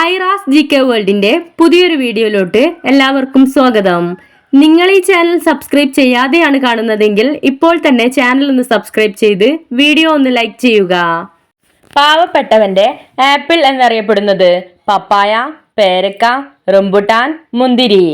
Aira's GK വേൾഡിന്റെ പുതിയൊരു വീഡിയോയിലോട്ട് എല്ലാവർക്കും സ്വാഗതം. നിങ്ങൾ ഈ ചാനൽ സബ്സ്ക്രൈബ് ചെയ്യാതെയാണ് കാണുന്നതെങ്കിൽ ഇപ്പോൾ തന്നെ ചാനൽ ഒന്ന് സബ്സ്ക്രൈബ് ചെയ്ത് വീഡിയോ ഒന്ന് ലൈക്ക് ചെയ്യുക. പാവപ്പെട്ടവന്റെ ആപ്പിൾ എന്നറിയപ്പെടുന്നത് പപ്പായ, പേരക്ക, റംബുട്ടാൻ, മുന്തിരി.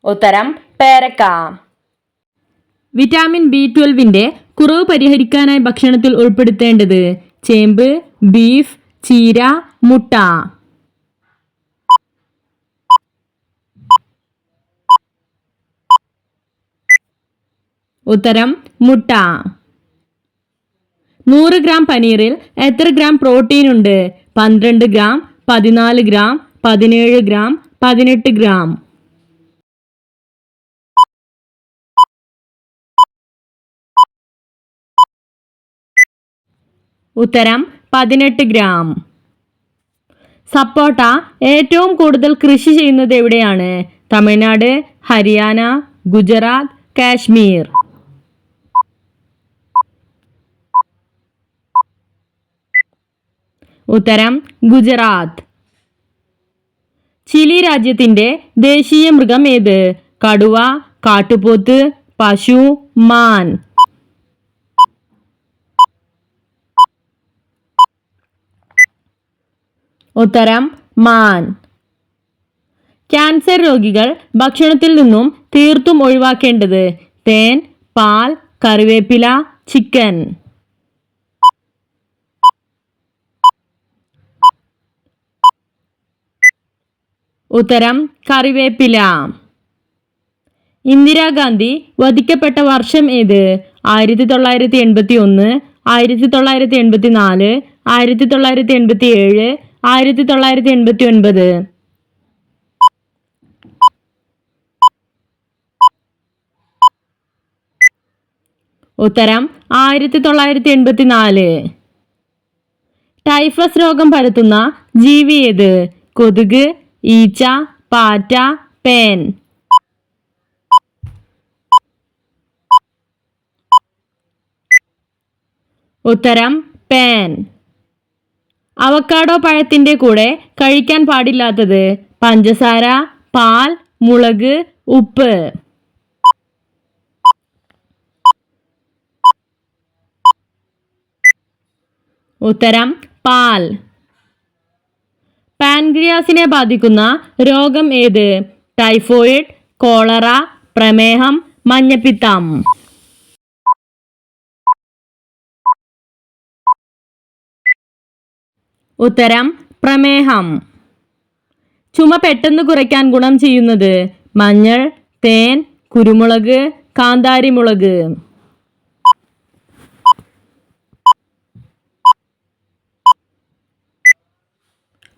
ഉത്തരം പേരക്ക. വിറ്റാമിൻ B12 കുറവ് പരിഹരിക്കാനായി ഭക്ഷണത്തിൽ ഉൾപ്പെടുത്തേണ്ടത് ചേമ്പ്, ബീഫ്, ചീര, മുട്ട. ഉത്തരം മുട്ട. 100 ഗ്രാം പനീറിൽ എത്ര ഗ്രാം പ്രോട്ടീൻ ഉണ്ട്? 12 ഗ്രാം, 14 ഗ്രാം, 17 ഗ്രാം, 18 ഗ്രാം. ഉത്തരം 18 ഗ്രാം. സപ്പോട്ട ഏറ്റവും കൂടുതൽ കൃഷി ചെയ്യുന്നത് എവിടെയാണ്? തമിഴ്നാട്, ഹരിയാന, ഗുജറാത്ത്, കാശ്മീർ. ഉത്തരം ഗുജറാത്ത്. ചിലി രാജ്യത്തിന്റെ ദേശീയ മൃഗം ഏത്? കടുവ, കാട്ടുപോത്ത്, പശു, മാൻ. ഉത്തരം മാൻ. ക്യാൻസർ രോഗികൾ ഭക്ഷണത്തിൽ നിന്നും തീർത്തും ഒഴിവാക്കേണ്ടത് തേൻ, പാൽ, കറിവേപ്പില, ചിക്കൻ. ഉത്തരം കറിവേപ്പില. ഇന്ദിരാഗാന്ധി വധിക്കപ്പെട്ട വർഷം ഏത്? 1981, 1984, 1987, 1989. ഉത്തരം 1984. ടൈഫസ് രോഗം പരത്തുന്ന ജീവി ഏത്? കൊതുക്, ഈച്ച, പാറ്റ, പേൻ. ഉത്തരം പേൻ. അവക്കാഡോ പഴത്തിന്റെ കൂടെ കഴിക്കാൻ പാടില്ലാത്തത്? പഞ്ചസാര, പാൽ, മുളക്, ഉപ്പ്. ഉത്തരം പാൽ. പാൻക്രിയാസിനെ ബാധിക്കുന്ന രോഗം ഏത്? ടൈഫോയിഡ്, കോളറ, പ്രമേഹം, മഞ്ഞപ്പിത്തം. ഉത്തരം പ്രമേഹം. ചുമ പെട്ടെന്ന് കുറയ്ക്കാൻ ഗുണം ചെയ്യുന്നത്? മഞ്ഞൾ, തേൻ, കുരുമുളക്, കാന്താരിമുളക്.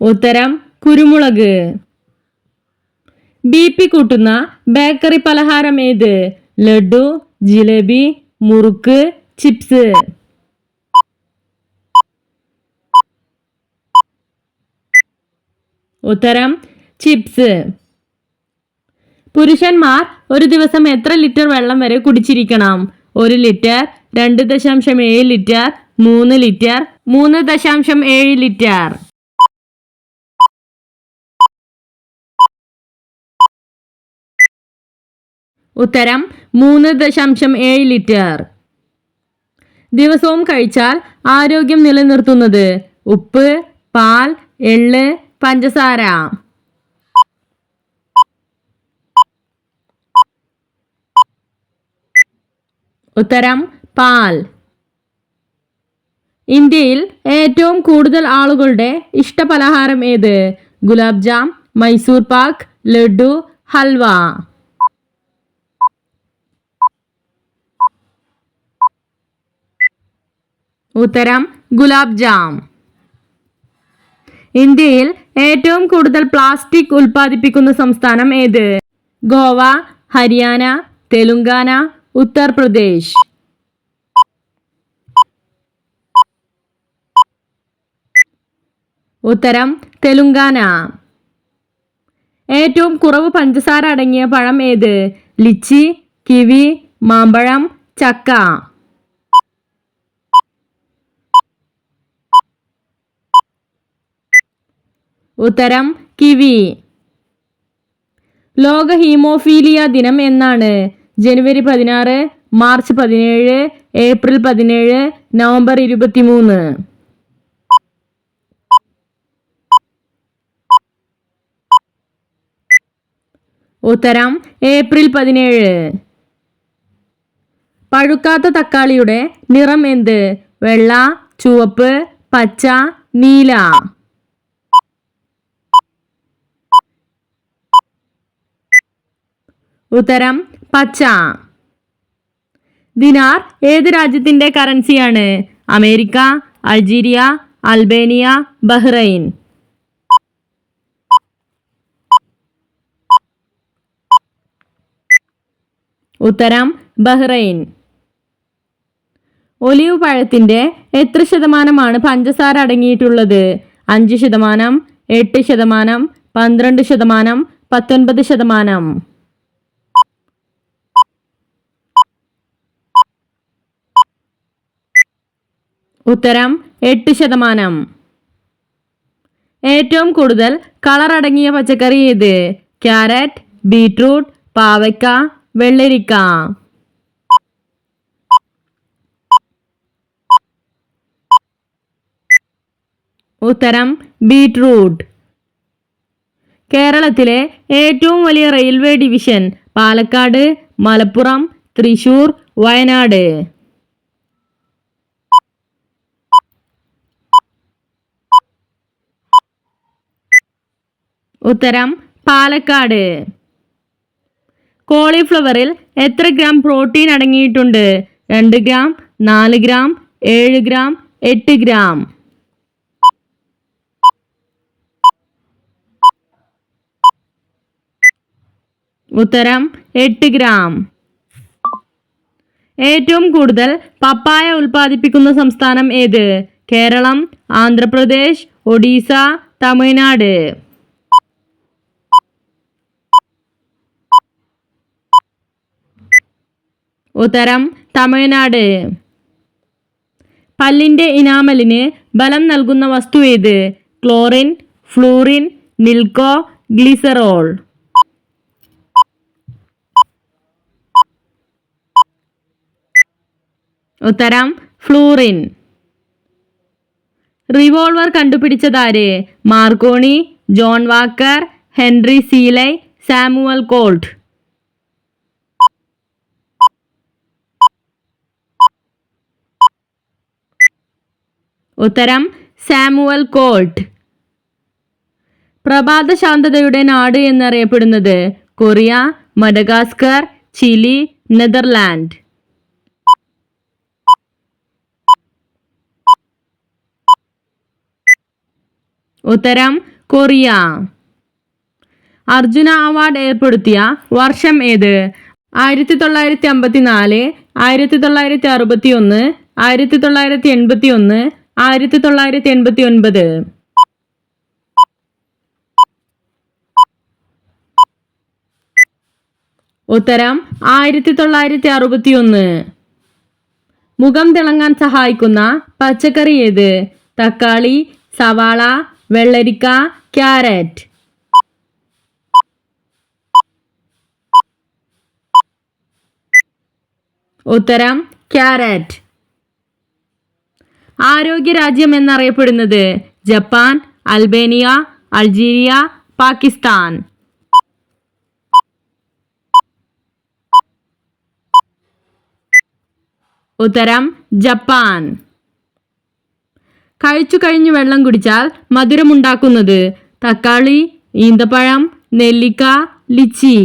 ഉത്തരം കുരുമുളക്. BP കൂട്ടുന്ന ബേക്കറി പലഹാരം ഏത്? ലഡു, ജിലേബി, മുറുക്ക്, ചിപ്സ്. ഉത്തരം ചിപ്സ്. പുരുഷന്മാർ ഒരു ദിവസം എത്ര ലിറ്റർ വെള്ളം വരെ കുടിച്ചിരിക്കണം? 1 ലിറ്റർ, 2.7 ലിറ്റർ, 3 ലിറ്റർ, 3.7 ലിറ്റർ. ഉത്തരം 3.7 ലിറ്റർ. ദിവസവും കഴിച്ചാൽ ആരോഗ്യം നിലനിർത്തുന്നത്? ഉപ്പ്, പാൽ, എള്ള്, പഞ്ചസാര. ഉത്തരം പാൽ. ഇന്ത്യയിൽ ഏറ്റവും കൂടുതൽ ആളുകളുടെ ഇഷ്ടപലഹാരം ഏത്? ഗുലാബ് ജാം, മൈസൂർ പാക്ക്, ലഡു, ഹൽവ. ഉത്തരം ഗുലാബ് ജാം. ഇന്ത്യയിൽ ഏറ്റവും കൂടുതൽ പ്ലാസ്റ്റിക് ഉൽപ്പാദിപ്പിക്കുന്ന സംസ്ഥാനം ഏത്? ഗോവ, ഹരിയാന, തെലുങ്കാന, ഉത്തർപ്രദേശ്. ഉത്തരം തെലുങ്കാന. ഏറ്റവും കുറവ് പഞ്ചസാര അടങ്ങിയ പഴം ഏത്? ലിച്ചി, കിവി, മാമ്പഴം, ചക്ക. ഉത്തരം കിവി. ലോക ഹീമോഫീലിയ ദിനം എന്നാണ്? ജനുവരി 16, മാർച്ച് 17, ഏപ്രിൽ 17, നവംബർ 23. ഉത്തരം ഏപ്രിൽ 17. പഴുക്കാത്ത തക്കാളിയുടെ നിറം എന്ത്? വെള്ള, ചുവപ്പ്, പച്ച, നീല. ഉത്തരം പച്ച. ദിനാർ ഏത് രാജ്യത്തിന്റെ കറൻസിയാണ്? America, Algeria, Albania, Bahrain. ഉത്തരം ബഹ്റൈൻ. ഒലിവ് പഴത്തിന്റെ എത്ര ശതമാനമാണ് പഞ്ചസാര അടങ്ങിയിട്ടുള്ളത്? 5%, 8%, 12%, 19%. ഉത്തരം 8%. ഏറ്റവും കൂടുതൽ കളർ അടങ്ങിയ പച്ചക്കറി ഏത്? ക്യാരറ്റ്, ബീട്രൂട്ട്, പാവയ്ക്ക, വെള്ളരിക്ക. ഉത്തരം ബീട്രൂട്ട്. കേരളത്തിലെ ഏറ്റവും വലിയ റെയിൽവേ ഡിവിഷൻ? പാലക്കാട്, മലപ്പുറം, തൃശൂർ, വയനാട്. ഉത്തരം പാലക്കാട്. കോളിഫ്ലവറിൽ എത്ര ഗ്രാം പ്രോട്ടീൻ അടങ്ങിയിട്ടുണ്ട്? 2 ഗ്രാം, 4 ഗ്രാം, 7 ഗ്രാം, 8 ഗ്രാം. ഉത്തരം 8 ഗ്രാം. ഏറ്റവും കൂടുതൽ പപ്പായ ഉൽപ്പാദിപ്പിക്കുന്ന സംസ്ഥാനം ഏത്? കേരളം, ആന്ധ്രാപ്രദേശ്, ഒഡീസ, തമിഴ്നാട്. ഉത്തരം തമിഴ്നാട്. പല്ലിന്റെ ഇനാമലിന് ബലം നൽകുന്ന വസ്തു ഏത്? ക്ലോറിൻ, ഫ്ലൂറിൻ, നിൽക്കോ, ഗ്ലിസറോൾ. ഉത്തരം ഫ്ലൂറിൻ. റിവോൾവർ കണ്ടുപിടിച്ചതാര്? മാർക്കോണി, ജോൺ വാക്കർ, ഹെൻറി സീലൈ, സാമുവൽ കോൾട്ട്. ഉത്തരം സാമുവൽ കോൾട്ട്. പ്രഭാത ശാന്തതയുടെ നാട് എന്നറിയപ്പെടുന്നത്? Korea, Madagascar, Chile, Netherland. ഉത്തരം കൊറിയ. അർജുന അവാർഡ് ഏർപ്പെടുത്തിയ വർഷം ഏത്? 1954, 1961, 1981, 1989. ഉത്തരം 1961. മുഖം തിളങ്ങാൻ സഹായിക്കുന്ന പച്ചക്കറി ഏത്? തക്കാളി, സവാള, വെള്ളരിക്ക, ക്യാരറ്റ്. ഉത്തരം ക്യാരറ്റ്. ആരോഗ്യരാജ്യം എന്നറിയപ്പെടുന്നത്? Japan, Albania, Algeria, Pakistan. ഉത്തരം ജപ്പാൻ. കഴിച്ചു കഴിഞ്ഞ് വെള്ളം കുടിച്ചാൽ മധുരമുണ്ടാക്കുന്നത്? തക്കാളി, ഈന്തപ്പഴം, നെല്ലിക്ക, ലിച്ചി.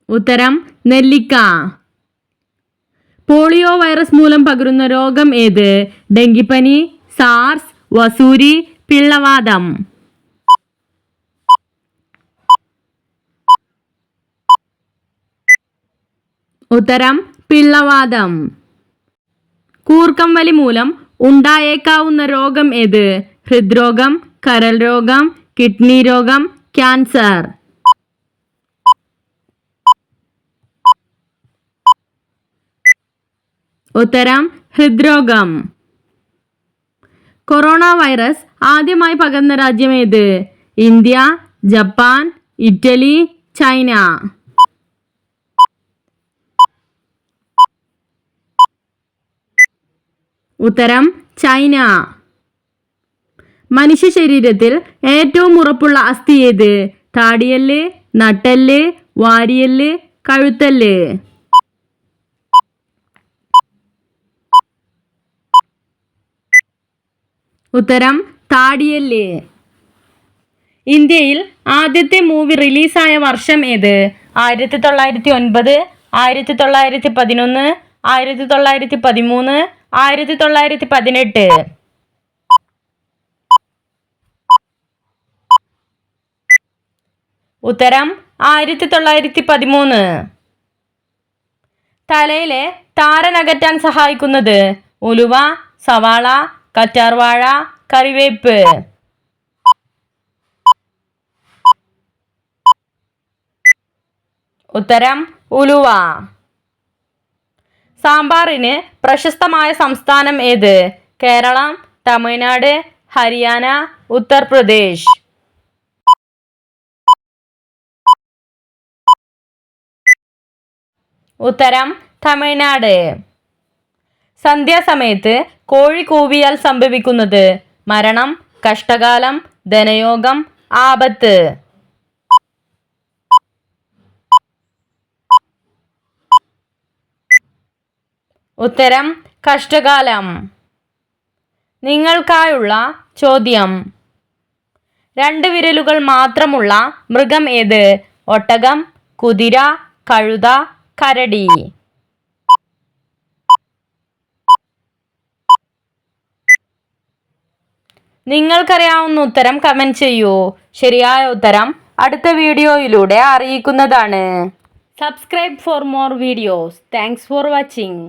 ഉത്തരം നെല്ലിക്ക. പോളിയോ വൈറസ് മൂലം പകരുന്ന രോഗം ഏത്? ഡെങ്കിപ്പനി, സാർസ്, വസൂരി, പിള്ളവാതം. ഉത്തരം പിള്ളവാതം. കൂർക്കം വലി മൂലം ഉണ്ടായേക്കാവുന്ന രോഗം ഏത്? ഹൃദ്രോഗം, കരൾ രോഗം, കിഡ്നി രോഗം, ക്യാൻസർ. ഉത്തരം ഹൃദ്രോഗം. കൊറോണ വൈറസ് ആദ്യമായി പകർന്ന രാജ്യം ഏത്? India, Japan, Italy, China. ഉത്തരം ചൈന. മനുഷ്യ ശരീരത്തിൽ ഏറ്റവും ഉറപ്പുള്ള അസ്ഥി ഏത്? താടിയെല്ല്, നട്ടെല്ല്, വാരിയെല്ല്, കഴുത്തെല്ല്. ഉത്തരം താടിയെല്ല്. ഇന്ത്യയിൽ ആദ്യത്തെ മൂവി റിലീസായ വർഷം ഏത്? 1909, 1911, 1913, 1918. ഉത്തരം 1913. തലയിലെ താരനകറ്റാൻ സഹായിക്കുന്നത്? ഉലുവ, സവാള, കറ്റാർവാഴ, കറിവേപ്പ്. ഉത്തരം ഉലുവ. സാമ്പാറിന് പ്രശസ്തമായ സംസ്ഥാനം ഏത്? കേരളം, തമിഴ്നാട്, ഹരിയാന, ഉത്തർപ്രദേശ്. ഉത്തരം തമിഴ്നാട്. സന്ധ്യാസമയത്ത് കോഴി കൂവിയാൽ സംഭവിക്കുന്നത്? മരണം, കഷ്ടകാലം, ധനയോഗം, ആപത്ത്. ഉത്തരം കഷ്ടകാലം. നിങ്ങൾക്കായുള്ള ചോദ്യം: 2 വിരലുകൾ മാത്രമുള്ള മൃഗം ഏത്? ഒട്ടകം, കുതിര, കഴുത, കരടി. നിങ്ങൾക്കറിയാവുന്ന ഉത്തരം കമന്റ് ചെയ്യൂ. ശരിയായ ഉത്തരം അടുത്ത വീഡിയോയിലൂടെ അറിയിക്കുന്നതാണ്. Subscribe for more videos. Thanks for watching.